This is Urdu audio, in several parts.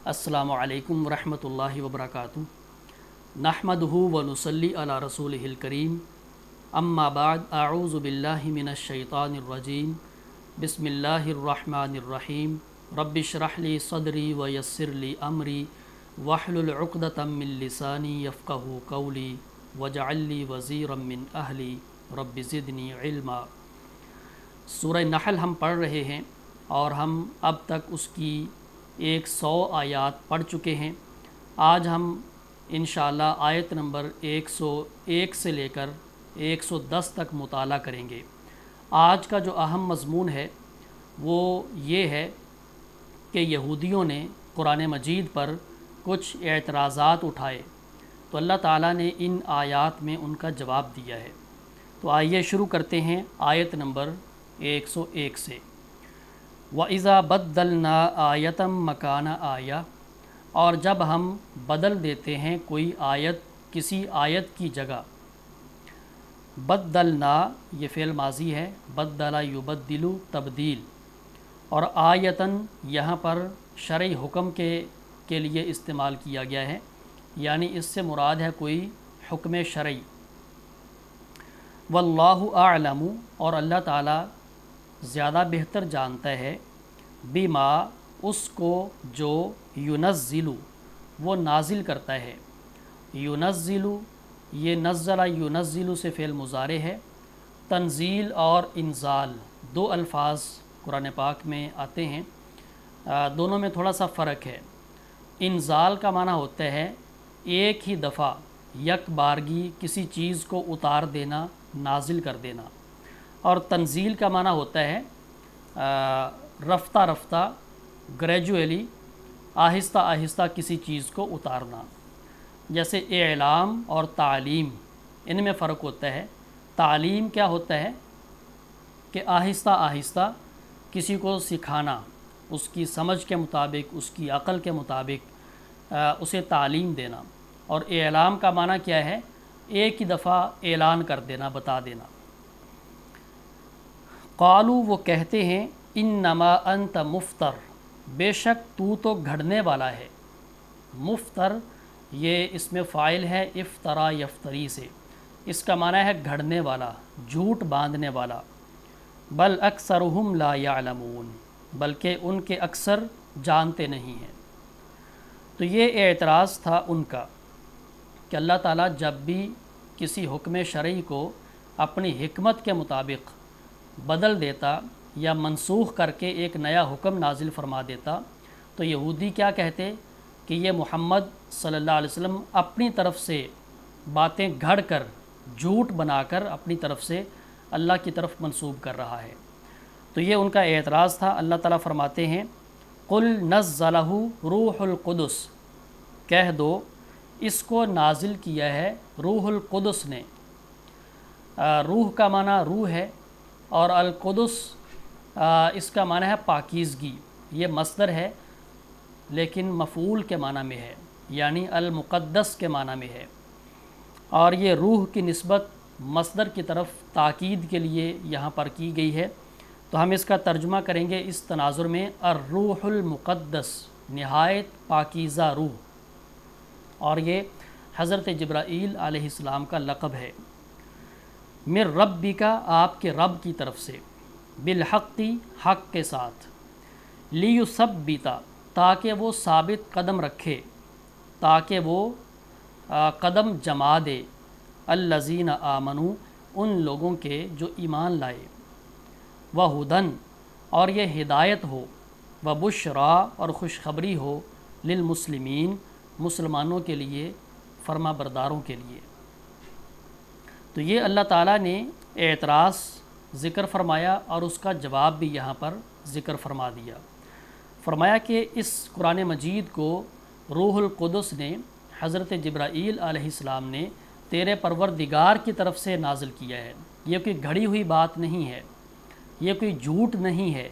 السلام علیکم ورحمۃ اللہ وبرکاتہ۔ نحمدہ ونصلی علی رسولہ الکریم، اما بعد، اعوذ باللہ من الشیطان الرجیم، بسم اللہ الرحمن الرحیم۔ رب اشرح لی صدری ویسر لی امری واحلل عقدۃ من لسانی یفقہوا قولی واجعل لی وزیرا من اہلی رب زدنی علما۔ سورہ نحل ہم پڑھ رہے ہیں اور ہم اب تک اس کی 100 آیات پڑھ چکے ہیں۔ آج ہم انشاءاللہ آیت نمبر 101 سے لے کر 110 تک مطالعہ کریں گے۔ آج کا جو اہم مضمون ہے وہ یہ ہے کہ یہودیوں نے قرآن مجید پر کچھ اعتراضات اٹھائے تو اللہ تعالیٰ نے ان آیات میں ان کا جواب دیا ہے۔ تو آئیے شروع کرتے ہیں آیت نمبر 101 سے۔ وَإِذَا بَدَّلْنَا آیَةً مَكَانَ آیَةٍ، اور جب ہم بدل دیتے ہیں کوئی آیت کسی آیت کی جگہ۔ بدلنا یہ فعل ماضی ہے، بدل یبدل تبدیل، اور آیتاً یہاں پر شرعی حکم کے لیے استعمال کیا گیا ہے، یعنی اس سے مراد ہے کوئی حکم شرعی۔ واللہ اعلم، اور اللہ تعالیٰ زیادہ بہتر جانتا ہے، بما اس کو جو ینزل وہ نازل کرتا ہے۔ ینزل یہ نزل ینزل سے فعل مضارع ہے۔ تنزیل اور انزال دو الفاظ قرآن پاک میں آتے ہیں، دونوں میں تھوڑا سا فرق ہے۔ انزال کا معنی ہوتا ہے ایک ہی دفعہ یک بارگی کسی چیز کو اتار دینا، نازل کر دینا، اور تنزیل کا معنی ہوتا ہے رفتہ رفتہ، گریجولی، آہستہ آہستہ کسی چیز کو اتارنا۔ جیسے اعلام اور تعلیم، ان میں فرق ہوتا ہے۔ تعلیم کیا ہوتا ہے کہ آہستہ آہستہ کسی کو سکھانا، اس کی سمجھ کے مطابق، اس کی عقل کے مطابق اسے تعلیم دینا، اور اعلام کا معنی کیا ہے؟ ایک ہی دفعہ اعلان کر دینا، بتا دینا۔ قالو وہ کہتے ہیں، انما انت مفتر، بے شک تو گھڑنے والا ہے۔ مفتر یہ اس میں فاعل ہے افترا یفتری سے، اس کا معنی ہے گھڑنے والا، جھوٹ باندھنے والا۔ بل اکثرہم لا یعلمون، بلکہ ان کے اکثر جانتے نہیں ہیں۔ تو یہ اعتراض تھا ان کا کہ اللہ تعالیٰ جب بھی کسی حکم شرعی کو اپنی حکمت کے مطابق بدل دیتا یا منسوخ کر کے ایک نیا حکم نازل فرما دیتا تو یہودی کیا کہتے کہ یہ محمد صلی اللہ علیہ وسلم اپنی طرف سے باتیں گھڑ کر، جھوٹ بنا کر اپنی طرف سے اللہ کی طرف منسوب کر رہا ہے۔ تو یہ ان کا اعتراض تھا۔ اللہ تعالیٰ فرماتے ہیں، قل نزلہ روح القدس، کہہ دو اس کو نازل کیا ہے روح القدس نے۔ روح کا معنی روح ہے، اور القدس اس کا معنی ہے پاکیزگی۔ یہ مصدر ہے لیکن مفعول کے معنی میں ہے، یعنی المقدس کے معنی میں ہے، اور یہ روح کی نسبت مصدر کی طرف تاکید کے لیے یہاں پر کی گئی ہے۔ تو ہم اس کا ترجمہ کریں گے اس تناظر میں، الروح المقدس، نہایت پاکیزہ روح، اور یہ حضرت جبرائیل علیہ السلام کا لقب ہے۔ من ربک، آپ کے رب کی طرف سے، بالحق، حق کے ساتھ، لیثبت، تاکہ وہ ثابت قدم رکھے، تاکہ وہ قدم جما دے، الذین آمنوا، ان لوگوں کے جو ایمان لائے، وہدن، اور یہ ہدایت ہو، وبشرا، اور خوشخبری ہو، للمسلمین، مسلمانوں کے لیے، فرما برداروں کے لیے۔ تو یہ اللہ تعالیٰ نے اعتراض ذکر فرمایا اور اس کا جواب بھی یہاں پر ذکر فرما دیا۔ فرمایا کہ اس قرآن مجید کو روح القدس نے، حضرت جبرائیل علیہ السلام نے تیرے پروردگار کی طرف سے نازل کیا ہے۔ یہ کوئی گھڑی ہوئی بات نہیں ہے، یہ کوئی جھوٹ نہیں ہے،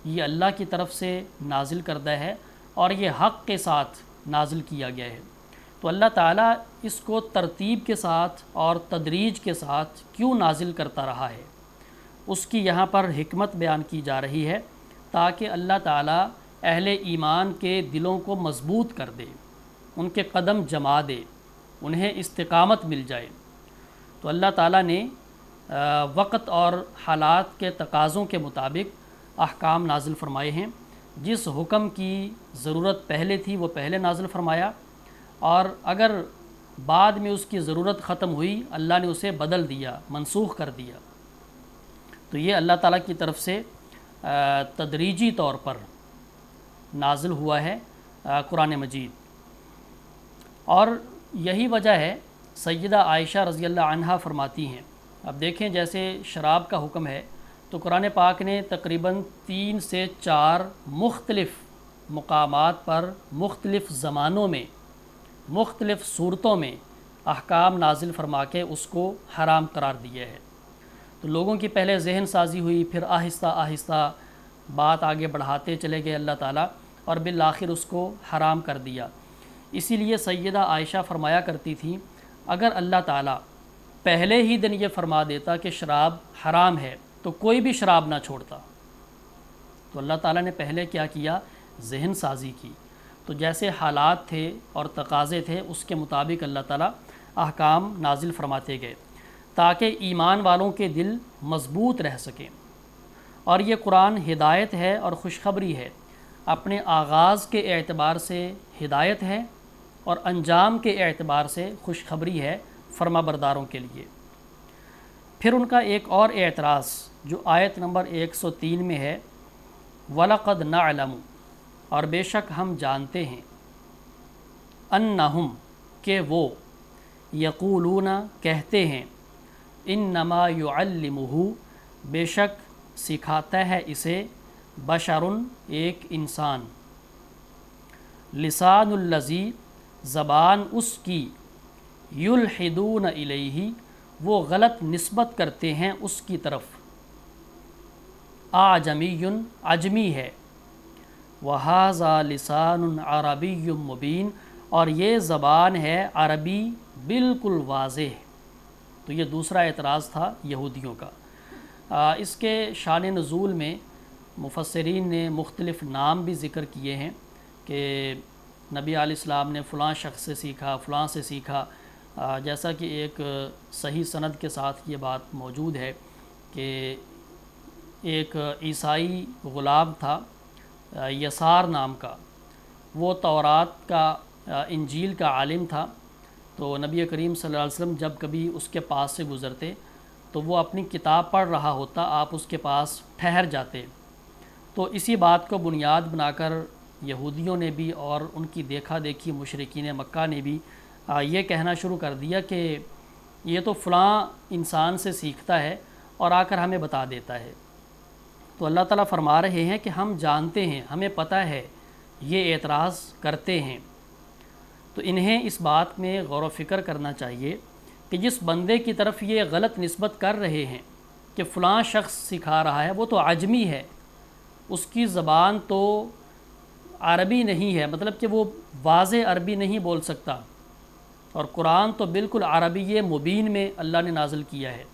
یہ اللہ کی طرف سے نازل کردہ ہے، اور یہ حق کے ساتھ نازل کیا گیا ہے۔ تو اللہ تعالیٰ اس کو ترتیب کے ساتھ اور تدریج کے ساتھ کیوں نازل کرتا رہا ہے، اس کی یہاں پر حکمت بیان کی جا رہی ہے، تاکہ اللہ تعالیٰ اہل ایمان کے دلوں کو مضبوط کر دے، ان کے قدم جما دے، انہیں استقامت مل جائے۔ تو اللہ تعالیٰ نے وقت اور حالات کے تقاضوں کے مطابق احکام نازل فرمائے ہیں۔ جس حکم کی ضرورت پہلے تھی وہ پہلے نازل فرمایا، اور اگر بعد میں اس کی ضرورت ختم ہوئی اللہ نے اسے بدل دیا، منسوخ کر دیا۔ تو یہ اللہ تعالیٰ کی طرف سے تدریجی طور پر نازل ہوا ہے قرآن مجید۔ اور یہی وجہ ہے، سیدہ عائشہ رضی اللہ عنہا فرماتی ہیں، اب دیکھیں جیسے شراب کا حکم ہے تو قرآن پاک نے تقریباً 3 سے 4 مختلف مقامات پر مختلف زمانوں میں مختلف صورتوں میں احکام نازل فرما کے اس کو حرام قرار دیا ہے۔ تو لوگوں کی پہلے ذہن سازی ہوئی، پھر آہستہ آہستہ بات آگے بڑھاتے چلے گئے اللہ تعالیٰ، اور بالآخر اس کو حرام کر دیا۔ اسی لیے سیدہ عائشہ فرمایا کرتی تھیں، اگر اللہ تعالیٰ پہلے ہی دن یہ فرما دیتا کہ شراب حرام ہے تو کوئی بھی شراب نہ چھوڑتا۔ تو اللہ تعالیٰ نے پہلے کیا کیا؟ ذہن سازی کی۔ تو جیسے حالات تھے اور تقاضے تھے اس کے مطابق اللہ تعالیٰ احکام نازل فرماتے گئے تاکہ ایمان والوں کے دل مضبوط رہ سکیں۔ اور یہ قرآن ہدایت ہے اور خوشخبری ہے، اپنے آغاز کے اعتبار سے ہدایت ہے اور انجام کے اعتبار سے خوشخبری ہے فرما برداروں کے لیے۔ پھر ان کا ایک اور اعتراض جو آیت نمبر 103 میں ہے، وَلَقَدْ نَعْلَمُ، اور بے شک ہم جانتے ہیں، اَنَّهُمْ، کہ وہ، یقولون، کہتے ہیں، انما يعلمه، بے شک سکھاتا ہے اسے، بشر، ایک انسان، لسان الذی، زبان اس کی، یلحدون الیہ، وہ غلط نسبت کرتے ہیں اس کی طرف، اعجمی، عجمی ہے، وہذا لسان عربی مبین، اور یہ زبان ہے عربی بالکل واضح۔ تو یہ دوسرا اعتراض تھا یہودیوں کا۔ اس کے شان نزول میں مفسرین نے مختلف نام بھی ذکر کیے ہیں کہ نبی علیہ السلام نے فلاں شخص سے سیکھا، فلاں سے سیکھا، جیسا کہ ایک صحیح سند کے ساتھ یہ بات موجود ہے کہ ایک عیسائی غلام تھا یسار نام کا، وہ تورات کا، انجیل کا عالم تھا۔ تو نبی کریم صلی اللہ علیہ وسلم جب کبھی اس کے پاس سے گزرتے تو وہ اپنی کتاب پڑھ رہا ہوتا، آپ اس کے پاس ٹھہر جاتے۔ تو اسی بات کو بنیاد بنا کر یہودیوں نے بھی اور ان کی دیکھا دیکھی مشرکین مکہ نے بھی یہ کہنا شروع کر دیا کہ یہ تو فلاں انسان سے سیکھتا ہے اور آ کر ہمیں بتا دیتا ہے۔ تو اللہ تعالیٰ فرما رہے ہیں کہ ہم جانتے ہیں، ہمیں پتہ ہے یہ اعتراض کرتے ہیں۔ تو انہیں اس بات میں غور و فکر کرنا چاہیے کہ جس بندے کی طرف یہ غلط نسبت کر رہے ہیں کہ فلاں شخص سکھا رہا ہے، وہ تو عجمی ہے، اس کی زبان تو عربی نہیں ہے، مطلب کہ وہ واضح عربی نہیں بول سکتا، اور قرآن تو بالکل عربی مبین میں اللہ نے نازل کیا ہے۔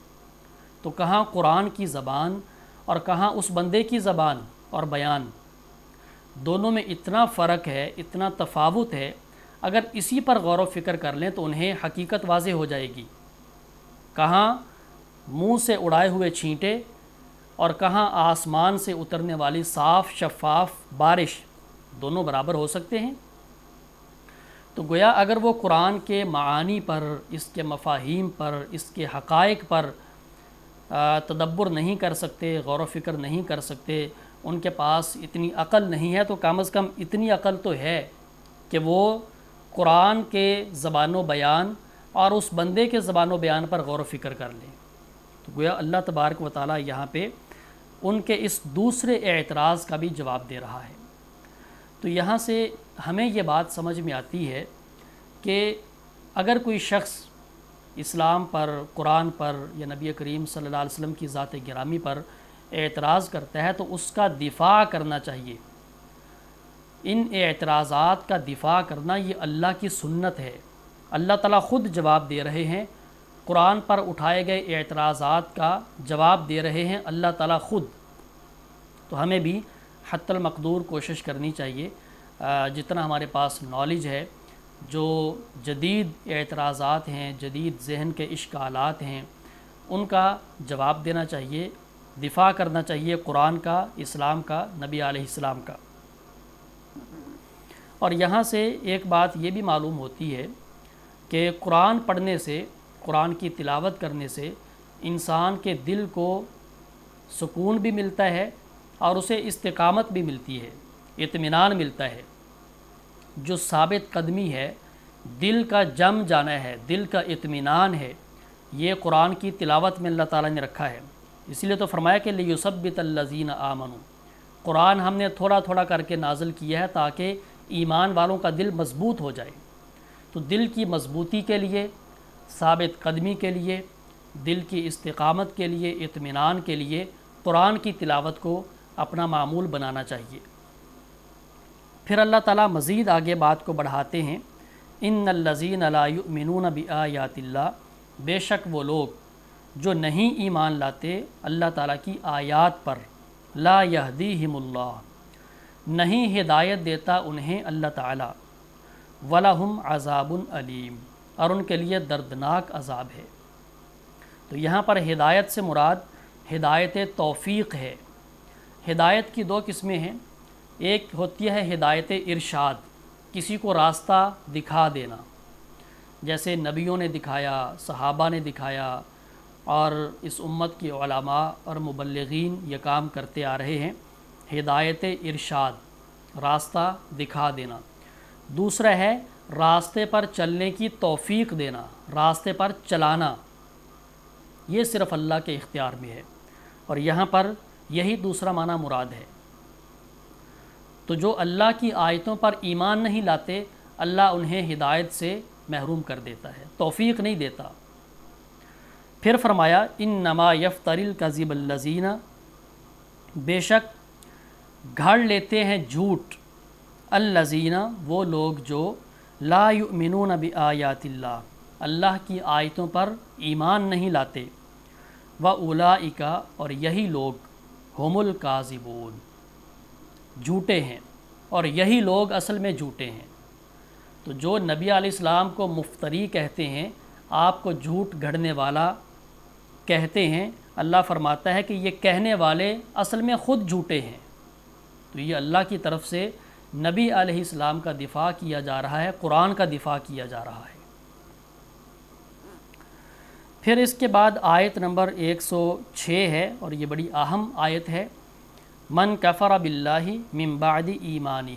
تو کہاں قرآن کی زبان اور کہاں اس بندے کی زبان اور بیان، دونوں میں اتنا فرق ہے، اتنا تفاوت ہے۔ اگر اسی پر غور و فکر کر لیں تو انہیں حقیقت واضح ہو جائے گی۔ کہاں منہ سے اڑائے ہوئے چھینٹے اور کہاں آسمان سے اترنے والی صاف شفاف بارش، دونوں برابر ہو سکتے ہیں؟ تو گویا اگر وہ قرآن کے معانی پر، اس کے مفاہیم پر، اس کے حقائق پر تدبر نہیں کر سکتے، غور و فکر نہیں کر سکتے، ان کے پاس اتنی عقل نہیں ہے، تو کم از کم اتنی عقل تو ہے کہ وہ قرآن کے زبان و بیان اور اس بندے کے زبان و بیان پر غور و فکر کر لیں۔ تو گویا اللہ تبارک و تعالیٰ یہاں پہ ان کے اس دوسرے اعتراض کا بھی جواب دے رہا ہے۔ تو یہاں سے ہمیں یہ بات سمجھ میں آتی ہے کہ اگر کوئی شخص اسلام پر، قرآن پر یا نبی کریم صلی اللہ علیہ وسلم کی ذات گرامی پر اعتراض کرتا ہے تو اس کا دفاع کرنا چاہیے۔ ان اعتراضات کا دفاع کرنا یہ اللہ کی سنت ہے۔ اللہ تعالیٰ خود جواب دے رہے ہیں، قرآن پر اٹھائے گئے اعتراضات کا جواب دے رہے ہیں اللہ تعالیٰ خود۔ تو ہمیں بھی حتی المقدور کوشش کرنی چاہیے جتنا ہمارے پاس نالج ہے، جو جدید اعتراضات ہیں، جدید ذہن کے اشکالات ہیں، ان کا جواب دینا چاہیے، دفاع کرنا چاہیے قرآن کا، اسلام کا، نبی علیہ السلام کا۔ اور یہاں سے ایک بات یہ بھی معلوم ہوتی ہے کہ قرآن پڑھنے سے، قرآن کی تلاوت کرنے سے انسان کے دل کو سکون بھی ملتا ہے اور اسے استقامت بھی ملتی ہے، اطمینان ملتا ہے۔ جو ثابت قدمی ہے، دل کا جم جانا ہے، دل کا اطمینان ہے، یہ قرآن کی تلاوت میں اللہ تعالیٰ نے رکھا ہے۔ اس لیے تو فرمایا کہ لِيُثَبِّتَ الَّذِينَ آمَنُوا، قرآن ہم نے تھوڑا تھوڑا کر کے نازل کیا ہے تاکہ ایمان والوں کا دل مضبوط ہو جائے۔ تو دل کی مضبوطی کے لیے، ثابت قدمی کے لیے، دل کی استقامت کے لیے، اطمینان کے لیے قرآن کی تلاوت کو اپنا معمول بنانا چاہیے۔ پھر اللہ تعالیٰ مزید آگے بات کو بڑھاتے ہیں، ان الذین لا یؤمنون بآیات اللہ، بے شک وہ لوگ جو نہیں ایمان لاتے اللہ تعالیٰ کی آیات پر، لا یہدیہم اللہ، نہیں ہدایت دیتا انہیں اللہ تعالیٰ، وَلَهُمْ عَذَابٌ علیم، اور ان کے لیے دردناک عذاب ہے۔ تو یہاں پر ہدایت سے مراد ہدایت توفیق ہے۔ ہدایت کی دو قسمیں ہیں، ایک ہوتی ہے ہدایت ارشاد، کسی کو راستہ دکھا دینا، جیسے نبیوں نے دکھایا، صحابہ نے دکھایا، اور اس امت کی علماء اور مبلغین یہ کام کرتے آ رہے ہیں، ہدایت ارشاد، راستہ دکھا دینا۔ دوسرا ہے راستے پر چلنے کی توفیق دینا، راستے پر چلانا، یہ صرف اللہ کے اختیار میں ہے، اور یہاں پر یہی دوسرا معنی مراد ہے۔ تو جو اللہ کی آیتوں پر ایمان نہیں لاتے، اللہ انہیں ہدایت سے محروم کر دیتا ہے، توفیق نہیں دیتا۔ پھر فرمایا انما یفتری الکذب الذین، بے شک گھڑ لیتے ہیں جھوٹ، الذین، وہ لوگ جو لا یؤمنون بآیات اللہ، اللہ کی آیتوں پر ایمان نہیں لاتے، وَأُولَئِکَ، اور یہی لوگ ہم الکاذبون، جھوٹے ہیں، اور یہی لوگ اصل میں جھوٹے ہیں۔ تو جو نبی علیہ السلام کو مفتری کہتے ہیں، آپ کو جھوٹ گھڑنے والا کہتے ہیں، اللہ فرماتا ہے کہ یہ کہنے والے اصل میں خود جھوٹے ہیں۔ تو یہ اللہ کی طرف سے نبی علیہ السلام کا دفاع کیا جا رہا ہے، قرآن کا دفاع کیا جا رہا ہے۔ پھر اس کے بعد آیت نمبر 106 ہے، اور یہ بڑی اہم آیت ہے، من کفر باللہ من بعد ایمانہ،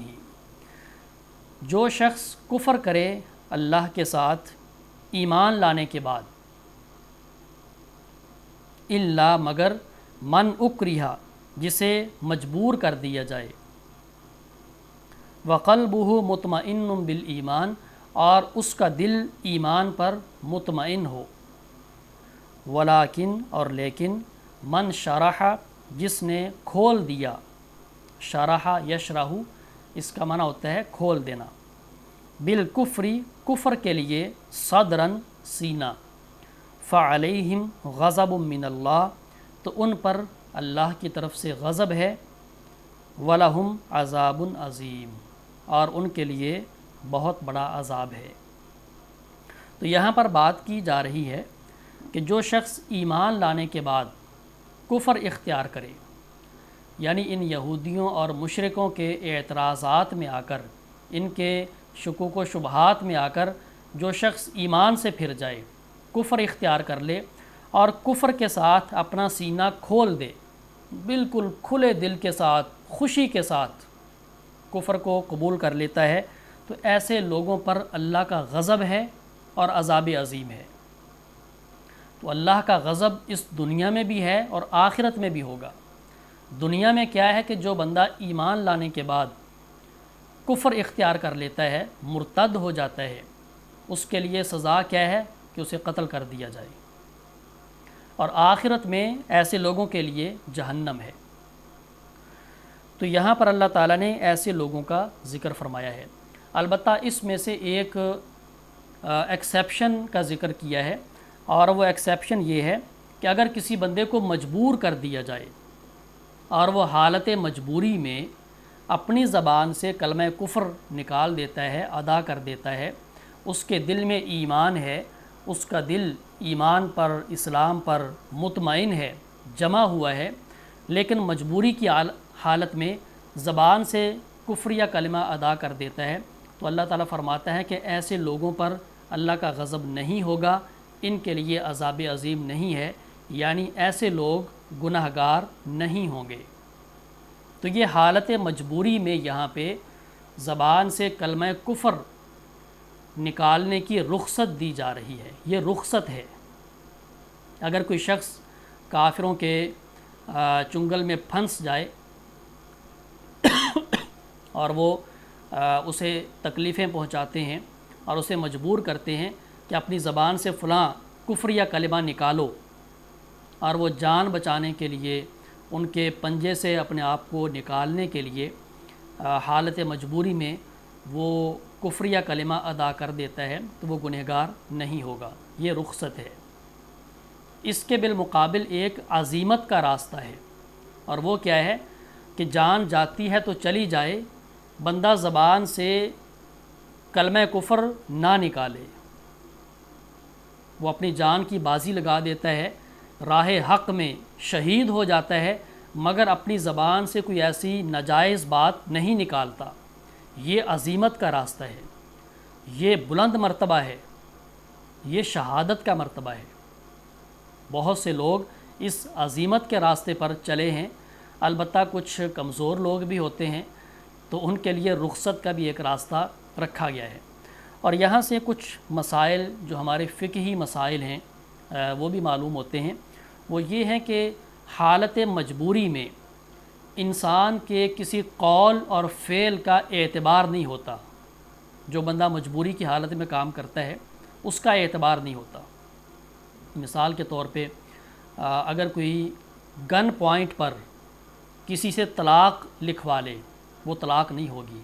جو شخص کفر کرے اللہ کے ساتھ ایمان لانے کے بعد، الا، مگر، من اکرہ، جسے مجبور کر دیا جائے، وقلبہ مطمئن بالایمان، اور اس کا دل ایمان پر مطمئن ہو، ولیکن، اور لیکن، من شرح، جس نے کھول دیا، شرح یشرح، اس کا معنی ہوتا ہے کھول دینا، بالکفری، کفر کے لیے، صدرن، سینہ، فعلیہم غضب من اللہ، تو ان پر اللہ کی طرف سے غضب ہے، وَلَهُمْ عَذَابٌ عظیم، اور ان کے لیے بہت بڑا عذاب ہے۔ تو یہاں پر بات کی جا رہی ہے کہ جو شخص ایمان لانے کے بعد کفر اختیار کرے، یعنی ان یہودیوں اور مشرکوں کے اعتراضات میں آ کر، ان کے شکوک و شبہات میں آ کر جو شخص ایمان سے پھر جائے، کفر اختیار کر لے، اور کفر کے ساتھ اپنا سینہ کھول دے، بالکل کھلے دل کے ساتھ، خوشی کے ساتھ کفر کو قبول کر لیتا ہے، تو ایسے لوگوں پر اللہ کا غضب ہے اور عذاب عظیم ہے۔ تو اللہ کا غضب اس دنیا میں بھی ہے اور آخرت میں بھی ہوگا۔ دنیا میں کیا ہے کہ جو بندہ ایمان لانے کے بعد کفر اختیار کر لیتا ہے، مرتد ہو جاتا ہے، اس کے لیے سزا کیا ہے کہ اسے قتل کر دیا جائے، اور آخرت میں ایسے لوگوں کے لیے جہنم ہے۔ تو یہاں پر اللہ تعالیٰ نے ایسے لوگوں کا ذکر فرمایا ہے۔ البتہ اس میں سے ایک ایکسیپشن کا ذکر کیا ہے، اور وہ ایکسیپشن یہ ہے کہ اگر کسی بندے کو مجبور کر دیا جائے اور وہ حالت مجبوری میں اپنی زبان سے کلمہ کفر نکال دیتا ہے، ادا کر دیتا ہے، اس کے دل میں ایمان ہے، اس کا دل ایمان پر، اسلام پر مطمئن ہے، جمع ہوا ہے، لیکن مجبوری کی حالت میں زبان سے کفر یا کلمہ ادا کر دیتا ہے، تو اللہ تعالیٰ فرماتا ہے کہ ایسے لوگوں پر اللہ کا غضب نہیں ہوگا، ان کے لیے عذاب عظیم نہیں ہے، یعنی ایسے لوگ گناہگار نہیں ہوں گے۔ تو یہ حالت مجبوری میں یہاں پہ زبان سے کلمہ کفر نکالنے کی رخصت دی جا رہی ہے، یہ رخصت ہے۔ اگر کوئی شخص کافروں کے چنگل میں پھنس جائے اور وہ اسے تکلیفیں پہنچاتے ہیں اور اسے مجبور کرتے ہیں کہ اپنی زبان سے فلاں کفر یا کلمہ نکالو، اور وہ جان بچانے کے لیے ان کے پنجے سے اپنے آپ کو نکالنے کے لیے حالت مجبوری میں وہ کفر یا کلمہ ادا کر دیتا ہے، تو وہ گنہگار نہیں ہوگا، یہ رخصت ہے۔ اس کے بالمقابل ایک عزیمت کا راستہ ہے، اور وہ کیا ہے کہ جان جاتی ہے تو چلی جائے، بندہ زبان سے کلمہ کفر نہ نکالے، وہ اپنی جان کی بازی لگا دیتا ہے، راہ حق میں شہید ہو جاتا ہے، مگر اپنی زبان سے کوئی ایسی ناجائز بات نہیں نکالتا۔ یہ عزیمت کا راستہ ہے، یہ بلند مرتبہ ہے، یہ شہادت کا مرتبہ ہے۔ بہت سے لوگ اس عزیمت کے راستے پر چلے ہیں، البتہ کچھ کمزور لوگ بھی ہوتے ہیں، تو ان کے لیے رخصت کا بھی ایک راستہ رکھا گیا ہے۔ اور یہاں سے کچھ مسائل جو ہمارے فقہی مسائل ہیں وہ بھی معلوم ہوتے ہیں۔ وہ یہ ہیں کہ حالت مجبوری میں انسان کے کسی قول اور فعل کا اعتبار نہیں ہوتا، جو بندہ مجبوری کی حالت میں کام کرتا ہے اس کا اعتبار نہیں ہوتا۔ مثال کے طور پہ اگر کوئی گن پوائنٹ پر کسی سے طلاق لکھوا لے، وہ طلاق نہیں ہوگی۔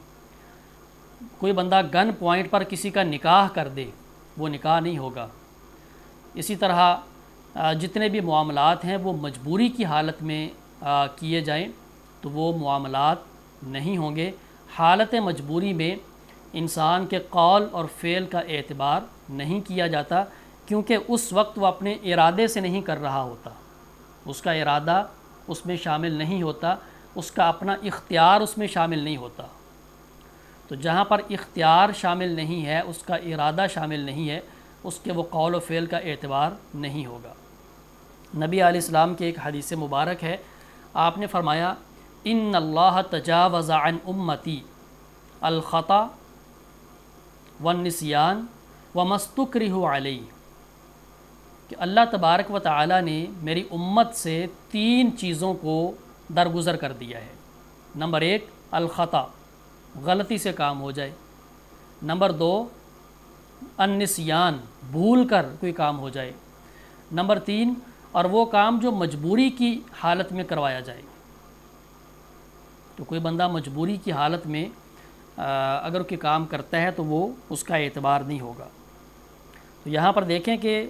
کوئی بندہ گن پوائنٹ پر کسی کا نکاح کر دے، وہ نکاح نہیں ہوگا۔ اسی طرح جتنے بھی معاملات ہیں وہ مجبوری کی حالت میں کیے جائیں تو وہ معاملات نہیں ہوں گے۔ حالت مجبوری میں انسان کے قول اور فعل کا اعتبار نہیں کیا جاتا، کیونکہ اس وقت وہ اپنے ارادے سے نہیں کر رہا ہوتا، اس کا ارادہ اس میں شامل نہیں ہوتا، اس کا اپنا اختیار اس میں شامل نہیں ہوتا۔ تو جہاں پر اختیار شامل نہیں ہے، اس کا ارادہ شامل نہیں ہے، اس کے وہ قول و فعل کا اعتبار نہیں ہوگا۔ نبی علیہ السلام کی ایک حدیث مبارک ہے، آپ نے فرمایا ان اللہ تجاوز عن امتی الخطا والنسیان وما استکرہ علیہ، کہ اللہ تبارک و تعالی نے میری امت سے 3 چیزوں کو درگزر کر دیا ہے۔ نمبر 1 الخطا، غلطی سے کام ہو جائے۔ نمبر 2 النسیان، بھول کر کوئی کام ہو جائے۔ نمبر 3 اور وہ کام جو مجبوری کی حالت میں کروایا جائے۔ تو کوئی بندہ مجبوری کی حالت میں اگر کوئی کام کرتا ہے تو وہ اس کا اعتبار نہیں ہوگا۔ تو یہاں پر دیکھیں کہ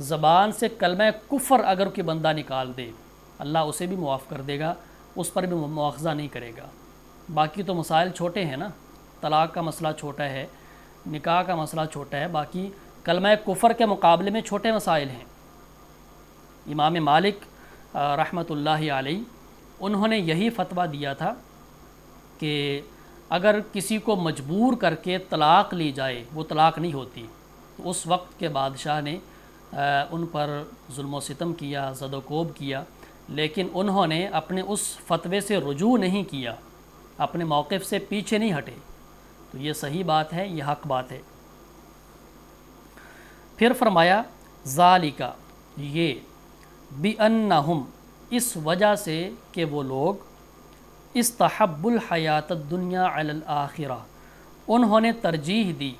زبان سے کلمہ کفر اگر کوئی بندہ نکال دے، اللہ اسے بھی معاف کر دے گا، اس پر بھی مواخذہ نہیں کرے گا۔ باقی تو مسائل چھوٹے ہیں نا، طلاق کا مسئلہ چھوٹا ہے، نکاح کا مسئلہ چھوٹا ہے، باقی کلمہ کفر کے مقابلے میں چھوٹے مسائل ہیں۔ امام مالک رحمۃ اللہ علیہ انہوں نے یہی فتویٰ دیا تھا کہ اگر کسی کو مجبور کر کے طلاق لی جائے، وہ طلاق نہیں ہوتی، تو اس وقت کے بادشاہ نے ان پر ظلم و ستم کیا، زد و کوب کیا، لیکن انہوں نے اپنے اس فتوے سے رجوع نہیں کیا، اپنے موقف سے پیچھے نہیں ہٹے۔ تو یہ صحیح بات ہے، یہ حق بات ہے۔ پھر فرمایا ذالک، یہ بِأَنَّهُمْ، اس وجہ سے کہ وہ لوگ استحب الحیات الدنیا علی الآخرہ، انہوں نے ترجیح دی،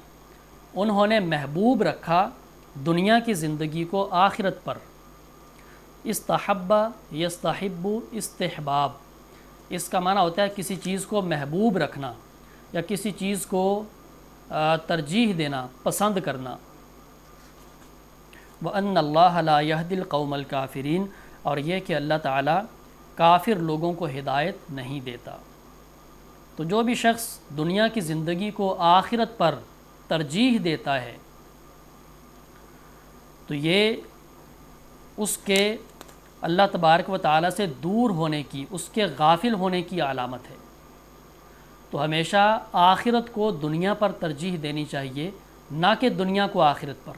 انہوں نے محبوب رکھا دنیا کی زندگی کو آخرت پر۔ استحب یستحب استحباب، اس کا معنی ہوتا ہے کسی چیز کو محبوب رکھنا یا کسی چیز کو ترجیح دینا، پسند کرنا۔ وَأَنَّ اللَّهَ لَا يَهْدِي الْقَوْمَ الْكَافِرِينَ، اور یہ کہ اللہ تعالیٰ کافر لوگوں کو ہدایت نہیں دیتا۔ تو جو بھی شخص دنیا کی زندگی کو آخرت پر ترجیح دیتا ہے تو یہ اس کے اللہ تبارک و تعالیٰ سے دور ہونے کی، اس کے غافل ہونے کی علامت ہے۔ تو ہمیشہ آخرت کو دنیا پر ترجیح دینی چاہیے، نہ کہ دنیا کو آخرت پر۔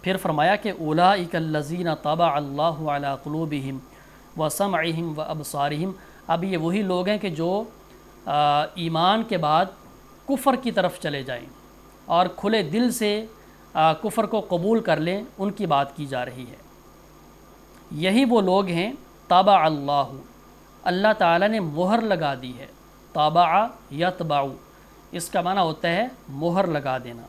پھر فرمایا کہ اولئک الذین طبع اللہ علی قلوبہم وسمعہم وابصارہم، اب یہ وہی لوگ ہیں کہ جو ایمان کے بعد کفر کی طرف چلے جائیں اور کھلے دل سے کفر کو قبول کر لیں، ان کی بات کی جا رہی ہے۔ یہی وہ لوگ ہیں طبع اللہ، اللہ تعالیٰ نے مہر لگا دی ہے۔ طبع یطبع، اس کا معنی ہوتا ہے مہر لگا دینا۔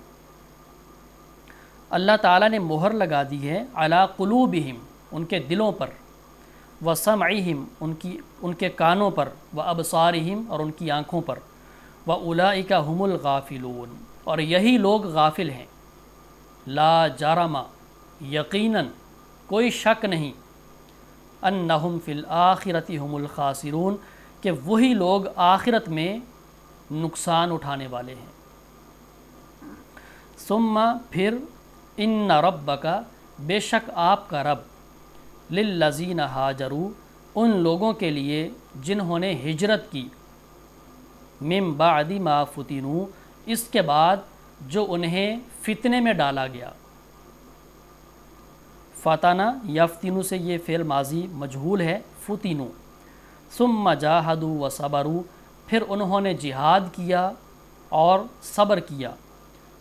اللہ تعالیٰ نے مہر لگا دی ہے علی قلوبہم، ان کے دلوں پر، وسمعہم، ان کے کانوں پر، وابصارہم، اور ان کی آنکھوں پر، واولئک ھم الغافلون، اور یہی لوگ غافل ہیں۔ لا جرم، یقیناً کوئی شک نہیں، انہم فی الآخرۃ ھم الخاسرون، کہ وہی لوگ آخرت میں نقصان اٹھانے والے ہیں۔ ثم پھر ان ربک، بے شک آپ کا رب، للذین ہاجروا، ان لوگوں کے لیے جنہوں نے ہجرت کی، من بعد ما فتنوا، اس کے بعد جو انہیں فتنے میں ڈالا گیا۔ فتنہ یفتنو سے یہ فعل ماضی مجہول ہے، فتنو۔ ثم جاہدوا وصبروا، پھر انہوں نے جہاد کیا اور صبر کیا۔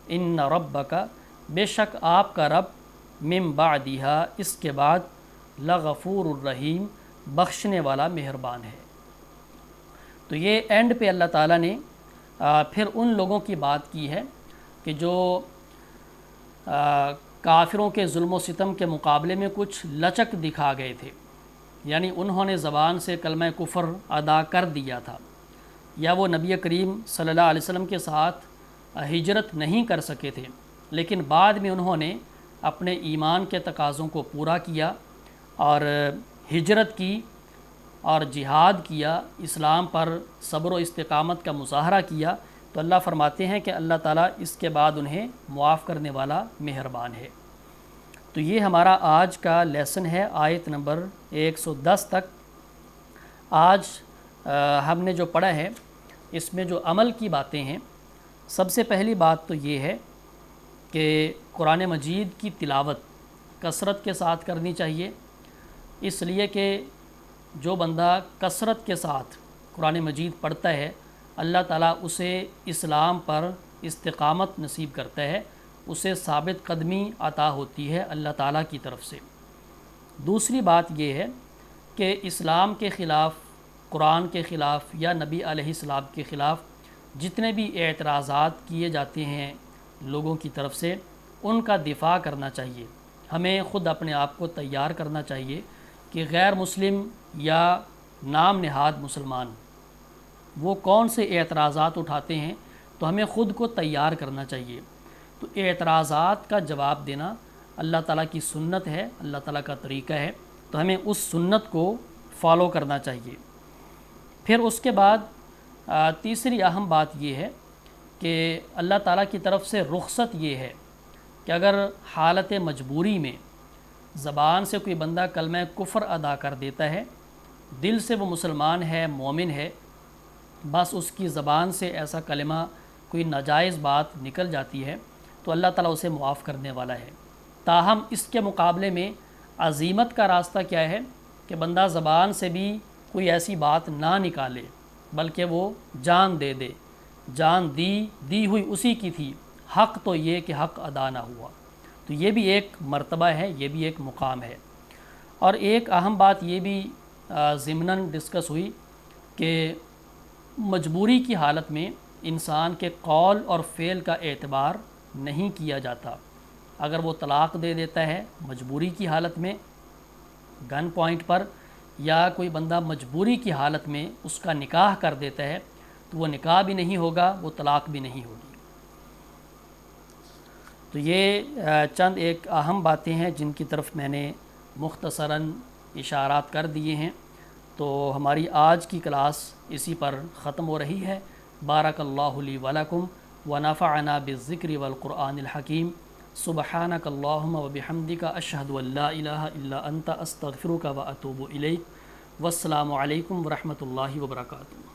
ان ربک، بے شک آپ کا رب، من بعدہا، اس کے بعد، لغفور الرحیم، بخشنے والا مہربان ہے۔ تو یہ اینڈ پہ اللہ تعالیٰ نے پھر ان لوگوں کی بات کی ہے کہ جو کافروں کے ظلم و ستم کے مقابلے میں کچھ لچک دکھا گئے تھے، یعنی انہوں نے زبان سے کلمہ کفر ادا کر دیا تھا، یا وہ نبی کریم صلی اللہ علیہ وسلم کے ساتھ ہجرت نہیں کر سکے تھے، لیکن بعد میں انہوں نے اپنے ایمان کے تقاضوں کو پورا کیا اور ہجرت کی اور جہاد کیا، اسلام پر صبر و استقامت کا مظاہرہ کیا، تو اللہ فرماتے ہیں کہ اللہ تعالیٰ اس کے بعد انہیں معاف کرنے والا مہربان ہے۔ تو یہ ہمارا آج کا لیسن ہے، آیت نمبر 110 تک۔ آج ہم نے جو پڑھا ہے اس میں جو عمل کی باتیں ہیں، سب سے پہلی بات تو یہ ہے کہ قرآن مجید کی تلاوت کثرت کے ساتھ کرنی چاہیے، اس لیے کہ جو بندہ کثرت کے ساتھ قرآن مجید پڑھتا ہے، اللہ تعالیٰ اسے اسلام پر استقامت نصیب کرتا ہے، اسے ثابت قدمی عطا ہوتی ہے اللہ تعالیٰ کی طرف سے۔ دوسری بات یہ ہے کہ اسلام کے خلاف، قرآن کے خلاف یا نبی علیہ السلام کے خلاف جتنے بھی اعتراضات کیے جاتے ہیں لوگوں کی طرف سے، ان کا دفاع کرنا چاہیے۔ ہمیں خود اپنے آپ کو تیار کرنا چاہیے کہ غیر مسلم یا نام نہاد مسلمان وہ کون سے اعتراضات اٹھاتے ہیں، تو ہمیں خود کو تیار کرنا چاہیے۔ تو اعتراضات کا جواب دینا اللہ تعالیٰ کی سنت ہے، اللہ تعالیٰ کا طریقہ ہے، تو ہمیں اس سنت کو فالو کرنا چاہیے۔ پھر اس کے بعد تیسری اہم بات یہ ہے کہ اللہ تعالیٰ کی طرف سے رخصت یہ ہے کہ اگر حالت مجبوری میں زبان سے کوئی بندہ کلمہ کفر ادا کر دیتا ہے، دل سے وہ مسلمان ہے، مومن ہے، بس اس کی زبان سے ایسا کلمہ کوئی ناجائز بات نکل جاتی ہے تو اللہ تعالیٰ اسے معاف کرنے والا ہے۔ تاہم اس کے مقابلے میں عزیمت کا راستہ کیا ہے کہ بندہ زبان سے بھی کوئی ایسی بات نہ نکالے، بلکہ وہ جان دے دے، جان دی ہوئی اسی کی تھی، حق تو یہ کہ حق ادا نہ ہوا۔ تو یہ بھی ایک مرتبہ ہے، یہ بھی ایک مقام ہے۔ اور ایک اہم بات یہ بھی ضمناً ڈسکس ہوئی کہ مجبوری کی حالت میں انسان کے قول اور فعل کا اعتبار نہیں کیا جاتا۔ اگر وہ طلاق دے دیتا ہے مجبوری کی حالت میں گن پوائنٹ پر، یا کوئی بندہ مجبوری کی حالت میں اس کا نکاح کر دیتا ہے، تو وہ نکاح بھی نہیں ہوگا، وہ طلاق بھی نہیں ہوگی۔ تو یہ چند ایک اہم باتیں ہیں جن کی طرف میں نے مختصراً اشارات کر دیے ہیں۔ تو ہماری آج کی کلاس اسی پر ختم ہو رہی ہے۔ بارک اللہ لی ولکم ونفعنا بالذکر والقرآن الحکیم۔ سبحانک اللہم وبحمدک اشہد ان لا الہ الا انت استغفرک واتوب الیک۔ والسلام علیکم ورحمۃ اللہ وبرکاتہ۔